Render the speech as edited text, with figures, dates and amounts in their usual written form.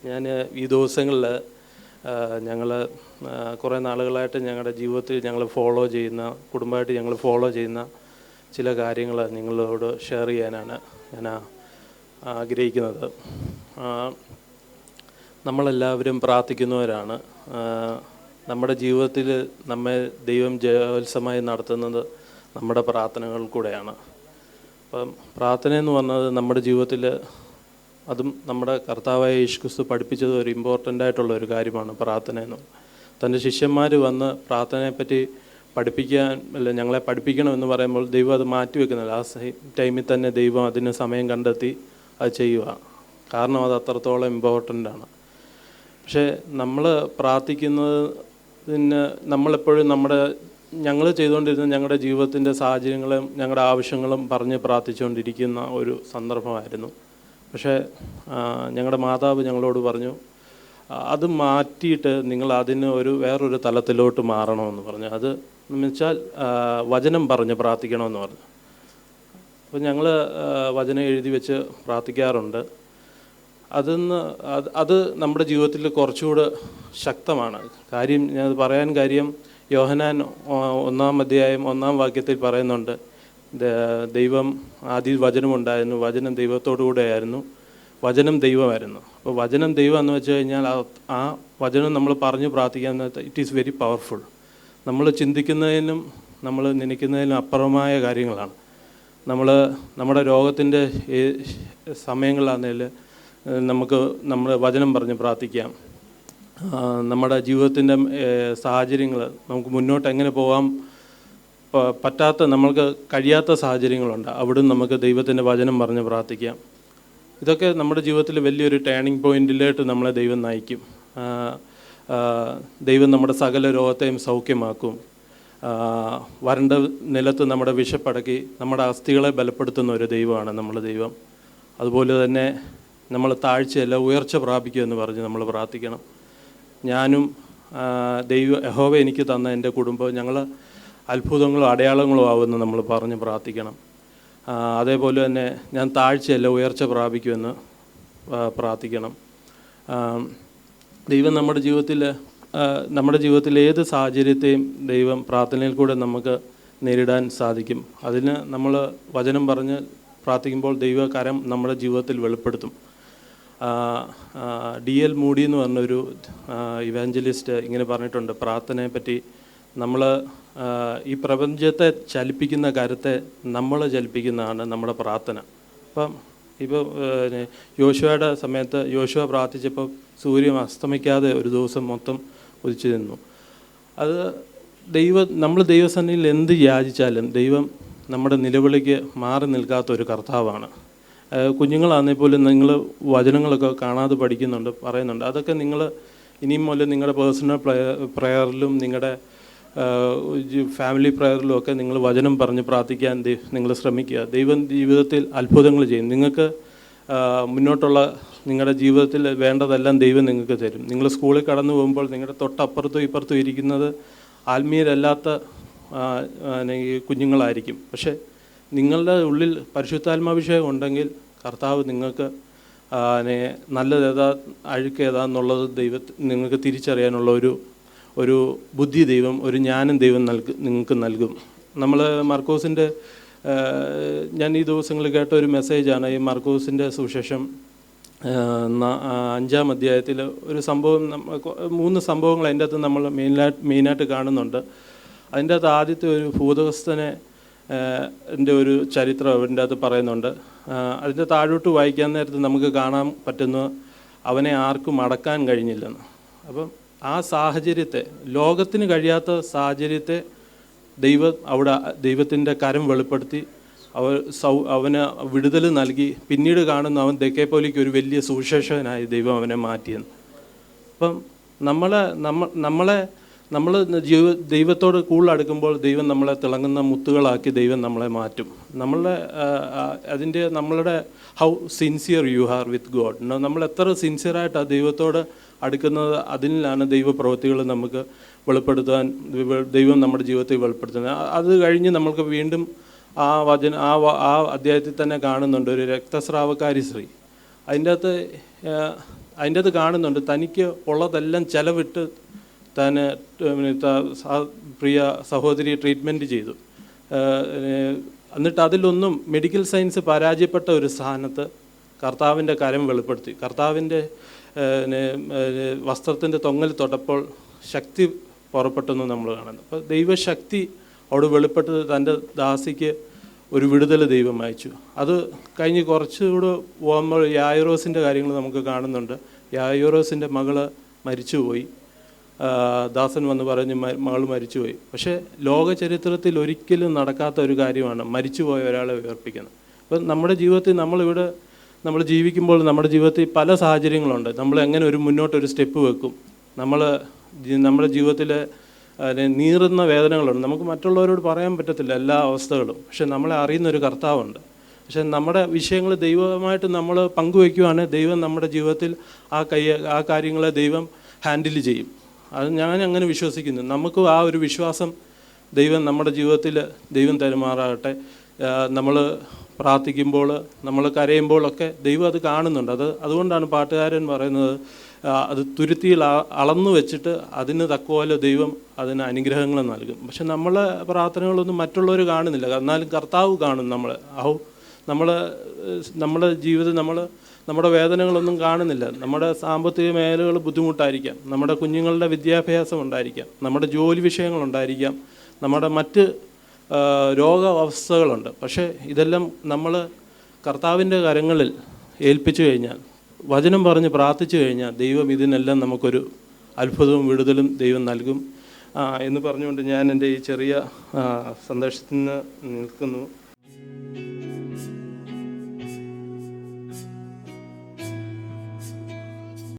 ഞാൻ ഈ ദിവസങ്ങളിൽ ഞങ്ങൾ കുറേ നാളുകളായിട്ട് ഞങ്ങളുടെ ജീവിതത്തിൽ ഞങ്ങൾ ഫോളോ ചെയ്യുന്ന, കുടുംബമായിട്ട് ഞങ്ങൾ ഫോളോ ചെയ്യുന്ന ചില കാര്യങ്ങൾ നിങ്ങളോട് ഷെയർ ചെയ്യാനാണ് ഞാൻ ആഗ്രഹിക്കുന്നത്. നമ്മളെല്ലാവരും പ്രാർത്ഥിക്കുന്നവരാണ്. നമ്മുടെ ജീവിതത്തിൽ നമ്മെ ദൈവം ജയോത്സവമായി നടത്തുന്നത് നമ്മുടെ പ്രാർത്ഥനകൾ കൂടെയാണ്. അപ്പം പ്രാർത്ഥന എന്ന് പറഞ്ഞത് നമ്മുടെ ജീവിതത്തിൽ, അതും നമ്മുടെ കർത്താവായ യേശുക്രിസ്തു പഠിപ്പിച്ചത് ഒരു ഇമ്പോർട്ടൻ്റ് ആയിട്ടുള്ള ഒരു കാര്യമാണ് പ്രാർത്ഥന എന്ന്. തൻ്റെ ശിഷ്യന്മാർ വന്ന് പ്രാർത്ഥനയെപ്പറ്റി പഠിപ്പിക്കാൻ, അല്ല ഞങ്ങളെ പഠിപ്പിക്കണമെന്ന് പറയുമ്പോൾ ദൈവം അത് മാറ്റിവെക്കുന്നില്ല. ആ ടൈമിൽ തന്നെ ദൈവം അതിന് സമയം കണ്ടെത്തി അത് ചെയ്യുക. കാരണം അത് അത്രത്തോളം ഇമ്പോർട്ടൻ്റ് ആണ്. പക്ഷേ നമ്മൾ പ്രാർത്ഥിക്കുന്നതിന് നമ്മളെപ്പോഴും ഞങ്ങൾ ചെയ്തുകൊണ്ടിരുന്ന ഞങ്ങളുടെ ജീവിതത്തിൻ്റെ സാഹചര്യങ്ങളും ഞങ്ങളുടെ ആവശ്യങ്ങളും പറഞ്ഞ് പ്രാർത്ഥിച്ചുകൊണ്ടിരിക്കുന്ന ഒരു സന്ദർഭമായിരുന്നു. പക്ഷേ ഞങ്ങളുടെ മാതാവ് ഞങ്ങളോട് പറഞ്ഞു, അത് മാറ്റിയിട്ട് നിങ്ങൾ അതിന് വേറൊരു തലത്തിലോട്ട് മാറണമെന്ന് പറഞ്ഞു. അത് എന്ന് വെച്ചാൽ വചനം പറഞ്ഞ് പ്രാർത്ഥിക്കണമെന്ന് പറഞ്ഞു. അപ്പോൾ ഞങ്ങൾ വചനം എഴുതി വെച്ച് പ്രാർത്ഥിക്കാറുണ്ട്. അത് നമ്മുടെ ജീവിതത്തിൽ കുറച്ചുകൂടെ ശക്തമാണ്. കാര്യം ഞാൻ പറയാൻ കാര്യം, യോഹന്നാൻ 1-ാം അധ്യായം 1-ാം വാക്യത്തിൽ പറയുന്നുണ്ട്, ദൈവം ആദ്യ വചനമുണ്ടായിരുന്നു, വചനം ദൈവത്തോടു കൂടെയായിരുന്നു, വചനം ദൈവമായിരുന്നു. അപ്പോൾ വചനം ദൈവം എന്ന് വെച്ച് കഴിഞ്ഞാൽ ആ വചനം നമ്മൾ പറഞ്ഞു പ്രാർത്ഥിക്കാൻ ഇറ്റ് ഈസ് വെരി പവർഫുൾ. നമ്മൾ ചിന്തിക്കുന്നതിനും നമ്മൾ നനയ്ക്കുന്നതിനും അപ്പുറമായ കാര്യങ്ങളാണ്. നമ്മുടെ രോഗത്തിൻ്റെ സമയങ്ങളാണെങ്കിൽ നമ്മൾ വചനം പറഞ്ഞ് പ്രാർത്ഥിക്കാം. നമ്മുടെ ജീവിതത്തിൻ്റെ സാഹചര്യങ്ങൾ, നമുക്ക് മുന്നോട്ട് എങ്ങനെ പോകാൻ പറ്റാത്ത, നമ്മൾക്ക് കഴിയാത്ത സാഹചര്യങ്ങളുണ്ട്, അവിടെ നമുക്ക് ദൈവത്തിൻ്റെ വചനം പറഞ്ഞ് പ്രാർത്ഥിക്കാം. ഇതൊക്കെ നമ്മുടെ ജീവിതത്തിൽ വലിയൊരു ടേണിംഗ് പോയിന്റിലോട്ട് നമ്മളെ ദൈവം നയിക്കും. ദൈവം നമ്മുടെ സകല രോഗത്തെയും സൗഖ്യമാക്കും. വരണ്ട നിലത്ത് നമ്മുടെ വിശപ്പടക്കി നമ്മുടെ അസ്ഥികളെ ബലപ്പെടുത്തുന്ന ഒരു ദൈവമാണ് നമ്മുടെ ദൈവം. അതുപോലെ തന്നെ നമ്മൾ താഴ്ചയല്ല ഉയർച്ച പ്രാപിക്കുമെന്ന് പറഞ്ഞ് നമ്മൾ പ്രാർത്ഥിക്കണം. ഞാനും യഹോവ എനിക്ക് തന്ന എൻ്റെ കുടുംബം ഞങ്ങൾ അത്ഭുതങ്ങളും അടയാളങ്ങളും ആവുമെന്ന് നമ്മൾ പറഞ്ഞ് പ്രാർത്ഥിക്കണം. അതേപോലെ തന്നെ ഞാൻ താഴ്ചയല്ല ഉയർച്ച പ്രാപിക്കുമെന്ന് പ്രാർത്ഥിക്കണം. ദൈവം നമ്മുടെ ജീവിതത്തിൽ ഏത് സാഹചര്യത്തെയും ദൈവം പ്രാർത്ഥനയിൽ കൂടെ നമുക്ക് നേരിടാൻ സാധിക്കും. അതിന് നമ്മൾ വചനം പറഞ്ഞ് പ്രാർത്ഥിക്കുമ്പോൾ ദൈവകരം നമ്മുടെ ജീവിതത്തിൽ വെളിപ്പെടുത്തും. D.L. മൂഡി എന്ന് പറഞ്ഞൊരു ഇവാഞ്ചലിസ്റ്റ് ഇങ്ങനെ പറഞ്ഞിട്ടുണ്ട് പ്രാർത്ഥനയെ പറ്റി, നമ്മൾ ഈ പ്രപഞ്ചത്തെ ചലിപ്പിക്കുന്ന കാര്യത്തെ നമ്മൾ ചലിപ്പിക്കുന്നതാണ് നമ്മുടെ പ്രാർത്ഥന. അപ്പം ഇപ്പോൾ യോശുവയുടെ സമയത്ത് യോശുവ പ്രാർത്ഥിച്ചപ്പോൾ സൂര്യൻ അസ്തമിക്കാതെ ഒരു ദിവസം മൊത്തം ഉദിച്ചു നിന്നു. അത് നമ്മൾ ദൈവസന്നിധിയിൽ എന്ത് യാചിച്ചാലും ദൈവം നമ്മുടെ നിലവിളിക്ക് മാറി നിൽക്കാത്ത ഒരു കർത്താവാണ്. കുഞ്ഞുങ്ങളാണെങ്കിൽ പോലും നിങ്ങൾ വചനങ്ങളൊക്കെ കാണാതെ പഠിക്കുന്നുണ്ട്, പറയുന്നുണ്ട്. അതൊക്കെ നിങ്ങൾ ഇനിയും മുതൽ നിങ്ങളുടെ പേഴ്സണൽ പ്രയറിലും നിങ്ങളുടെ ഫാമിലി പ്രയറിലും ഒക്കെ നിങ്ങൾ വചനം പറഞ്ഞ് പ്രാർത്ഥിക്കാൻ നിങ്ങൾ ശ്രമിക്കുക. ദൈവം ജീവിതത്തിൽ അത്ഭുതങ്ങൾ ചെയ്യും. നിങ്ങൾക്ക് മുന്നോട്ടുള്ള നിങ്ങളുടെ ജീവിതത്തിൽ വേണ്ടതെല്ലാം ദൈവം നിങ്ങൾക്ക് തരും. നിങ്ങൾ സ്കൂളിൽ കടന്നു പോകുമ്പോൾ നിങ്ങളുടെ തൊട്ടപ്പുറത്തും ഇപ്പുറത്തും ഇരിക്കുന്നത് ആത്മീയരല്ലാത്ത കുഞ്ഞുങ്ങളായിരിക്കും. പക്ഷേ നിങ്ങളുടെ ഉള്ളിൽ പരിശുദ്ധാത്മാഭിഷേകം ഉണ്ടെങ്കിൽ കർത്താവ് നിങ്ങൾക്ക് നല്ലതേതാ അഴുക്കേതാന്നുള്ളത് നിങ്ങൾക്ക് തിരിച്ചറിയാനുള്ള ഒരു ബുദ്ധി ദൈവം, ഒരു ജ്ഞാനം ദൈവം നിങ്ങൾക്ക് നൽകും. നമ്മൾ മർക്കോസിൻ്റെ, ഞാൻ ഈ ദിവസങ്ങളിൽ കേട്ട ഒരു മെസ്സേജാണ് ഈ മർക്കോസിൻ്റെ സുവിശേഷം 5-ാം അധ്യായത്തിൽ ഒരു സംഭവം, 3 സംഭവങ്ങൾ അതിൻ്റെ അകത്ത് നമ്മൾ മെയിനായിട്ട് കാണുന്നുണ്ട്. അതിൻ്റെ അകത്ത് ആദ്യത്തെ ഒരു ഭൂതഗ്രസ്തനെ ഒരു ചരിത്രം അതിൻ്റെ അകത്ത് പറയുന്നുണ്ട്. അതിൻ്റെ താഴോട്ട് വായിക്കാൻ നേരത്ത് നമുക്ക് കാണാൻ പറ്റുന്ന അവനെ ആർക്കും അടക്കാൻ കഴിഞ്ഞില്ലെന്ന്. അപ്പം ആ സാഹചര്യത്തെ, ലോകത്തിന് കഴിയാത്ത സാഹചര്യത്തെ ദൈവത്തിൻ്റെ കരം വെളിപ്പെടുത്തി അവന് വിടുതൽ നൽകി. പിന്നീട് കാണുന്ന അവൻ ദെക്കേപ്പോലിക്ക് ഒരു വലിയ സുവിശേഷകനായി ദൈവം അവനെ മാറ്റിയെന്ന്. അപ്പം നമ്മൾ ദൈവത്തോട് കൂടുതൽ അടുക്കുമ്പോൾ ദൈവം നമ്മളെ തിളങ്ങുന്ന മുത്തുകളാക്കി ദൈവം നമ്മളെ മാറ്റും. നമ്മളുടെ how sincere you are with God, നമ്മൾ എത്ര സിൻസിയറായിട്ടാണ് ദൈവത്തോട് അടുക്കുന്നത്, അതിലാണ് ദൈവപ്രവൃത്തികൾ നമുക്ക് വെളിപ്പെടുത്താൻ ദൈവം നമ്മുടെ ജീവിതത്തിൽ വെളിപ്പെടുത്തുന്നത്. അത് കഴിഞ്ഞ് നമ്മൾക്ക് വീണ്ടും ആ അധ്യായത്തിൽ തന്നെ കാണുന്നുണ്ട് ഒരു രക്തസ്രാവക്കാരി സ്ത്രീ. അതിൻ്റെ അകത്ത് അതിൻ്റെ അത് കാണുന്നുണ്ട്, തനിക്ക് ഉള്ളതെല്ലാം ചെലവിട്ട് താൻ പ്രിയ സഹോദരിയെ ട്രീറ്റ്മെൻറ്റ് ചെയ്തു. എന്നിട്ട് അതിലൊന്നും മെഡിക്കൽ സയൻസ് പരാജയപ്പെട്ട ഒരു സ്ഥാനത്ത് കർത്താവിൻ്റെ കരം വെളിപ്പെടുത്തി. കർത്താവിൻ്റെ വസ്ത്രത്തിൻ്റെ തൊങ്ങൽ തൊട്ടപ്പോൾ ശക്തി പുറപ്പെട്ടെന്ന് നമ്മൾ കാണുന്നു. അപ്പോൾ ദൈവശക്തി അവിടെ വെളിപ്പെട്ടത് തൻ്റെ ദാസിക്ക് ഒരു വിടുതൽ ദൈവം അയച്ചു. അത് കഴിഞ്ഞ് കുറച്ചുകൂടെ പോകുമ്പോൾ യായിറോസിൻ്റെ കാര്യങ്ങൾ നമുക്ക് കാണുന്നുണ്ട്. യായിറോസിൻ്റെ മകള് മരിച്ചുപോയി. ദാസൻ വന്ന് പറഞ്ഞ് മകൾ മരിച്ചുപോയി. പക്ഷേ ലോക ചരിത്രത്തിൽ ഒരിക്കലും നടക്കാത്ത ഒരു കാര്യമാണ് മരിച്ചുപോയ ഒരാളെ ഉയർപ്പിക്കുന്നത്. അപ്പം നമ്മുടെ ജീവിതത്തിൽ നമ്മൾ ജീവിക്കുമ്പോൾ നമ്മുടെ ജീവിതത്തിൽ പല സാഹചര്യങ്ങളുണ്ട്. നമ്മൾ എങ്ങനെ മുന്നോട്ടൊരു സ്റ്റെപ്പ് വെക്കും. നമ്മുടെ ജീവിതത്തിൽ നീറുന്ന വേദനകളുണ്ട്. നമുക്ക് മറ്റുള്ളവരോട് പറയാൻ പറ്റത്തില്ല എല്ലാ അവസ്ഥകളും. പക്ഷെ നമ്മളെ അറിയുന്നൊരു കർത്താവുണ്ട്. പക്ഷെ നമ്മുടെ വിഷയങ്ങൾ ദൈവമായിട്ട് നമ്മൾ പങ്കുവയ്ക്കുവാണ്, ദൈവം നമ്മുടെ ജീവിതത്തിൽ ആ കാര്യങ്ങളെ ദൈവം ഹാൻഡിൽ ചെയ്യും. അത് ഞാൻ അങ്ങനെ വിശ്വസിക്കുന്നു. നമുക്ക് ആ ഒരു വിശ്വാസം ദൈവം നമ്മുടെ ജീവിതത്തിൽ ദൈവം തരുമാറാകട്ടെ. നമ്മൾ പ്രാർത്ഥിക്കുമ്പോൾ, നമ്മൾ കരയുമ്പോഴൊക്കെ ദൈവം അത് കാണുന്നുണ്ട്. അതുകൊണ്ടാണ് പാട്ടുകാരൻ പറയുന്നത്, അത് തുരുത്തിയിൽ അളന്നു വെച്ചിട്ട് അതിന് തക്കപോലെ ദൈവം അതിന് അനുഗ്രഹങ്ങൾ നൽകും. പക്ഷെ നമ്മളെ പ്രാർത്ഥനകളൊന്നും മറ്റുള്ളവർ കാണുന്നില്ല. എന്നാലും കർത്താവ് കാണും നമ്മുടെ ജീവിതം. നമ്മുടെ വേദനകളൊന്നും കാണുന്നില്ല. നമ്മുടെ സാമ്പത്തിക മേഖലകൾ ബുദ്ധിമുട്ടായിരിക്കാം, നമ്മുടെ കുഞ്ഞുങ്ങളുടെ വിദ്യാഭ്യാസം ഉണ്ടായിരിക്കാം, നമ്മുടെ ജോലി വിഷയങ്ങളുണ്ടായിരിക്കാം, നമ്മുടെ മറ്റ് രോഗാവസ്ഥകളുണ്ട്. പക്ഷേ ഇതെല്ലാം നമ്മൾ കർത്താവിൻ്റെ കരങ്ങളിൽ ഏൽപ്പിച്ചു കഴിഞ്ഞാൽ, വചനം പറഞ്ഞ് പ്രാർത്ഥിച്ചു കഴിഞ്ഞാൽ ദൈവം ഇതിനെല്ലാം നമുക്കൊരു അത്ഭുതവും വിടുതലും ദൈവം നൽകും എന്ന് പറഞ്ഞുകൊണ്ട് ഞാൻ എൻ്റെ ഈ ചെറിയ സന്ദേശത്തിൽ നിന്ന് നിൽക്കുന്നു.